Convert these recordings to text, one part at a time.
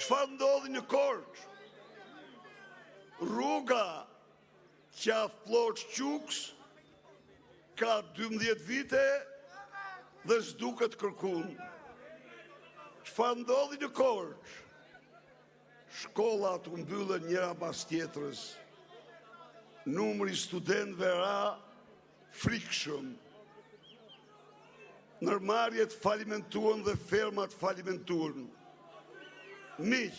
Çfarë ndodhi në Korçë? Rruga Qafë-Ploçë-Quks ka 12 vite dhe s'duket kërkun. Çfarë ndodhi në Korçë? Shkollat u mbyllën njëra pas tjetrës. Numri studentëve ra frikshëm. Ndërmarrjet falimentuan dhe fermat falimentuan. Miq,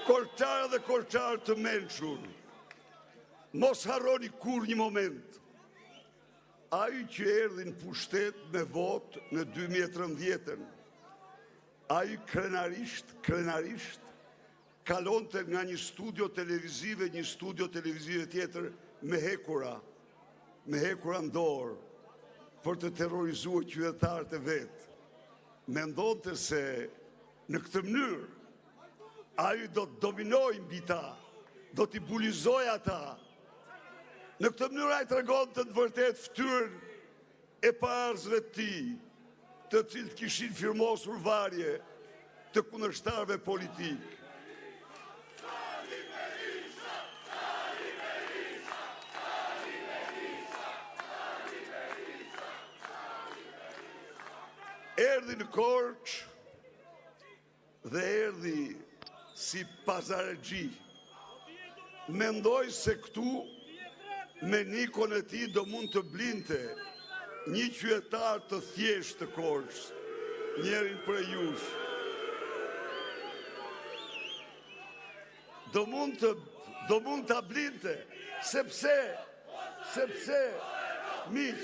korçarë dhe korçarë të mençur, mos harroni kur një moment. Ai që erdhi në pushtet me votë në 2013, ai krenarisht, kalonte nga një studio televizive tjetër me hekura ndorë, për të terrorizuar qytetarët e vetë. Mendonte se në këtë mënyrë ai do të dominojë mbi ta, do t'i bulizojë ata. Në këtë mënyrë ai tregonte në vërtet fytyrën e paarzëve të tij, të cilët kishin firmosur varje të kundërshtarëve politikë. Erdhi në Korçë dhe erdhi si pazarëxhi. Mendoj se këtu me nikon e tij do mund të blinte një qytetar të thjeshtë të Korçës, njërin prej jush. Do mund ta blinte, sepse miq,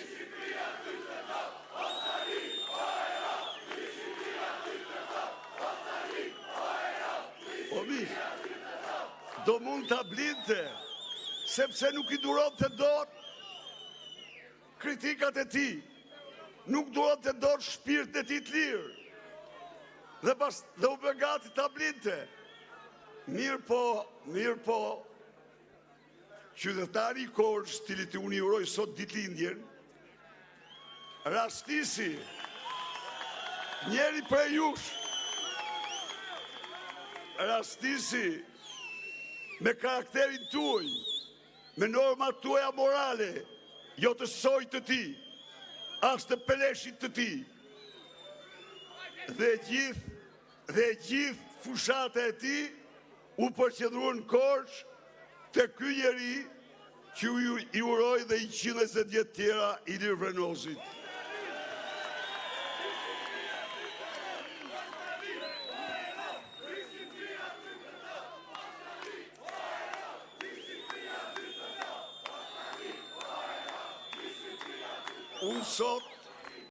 do mund ta blinte, sepse nuk i duronte dot kritikat e tij, nuk duronte dot shpirtin e tij të lirë, dhe u bë gati ta blinte. Mirë po, qytetari i Korçës, cilit unë i uroj sot ditëlindjen, rastisi njëri prej jush, rastisi me karakterin tuaj, me normat tuaja morale, jo të sojt të ti, as të peleshit të ti, dhe gjithë fushata e ti u përqendruan në Korçë të ky njeri që i uroj dhe 120 vjet tjera Ilir Vrenozit. Unë sot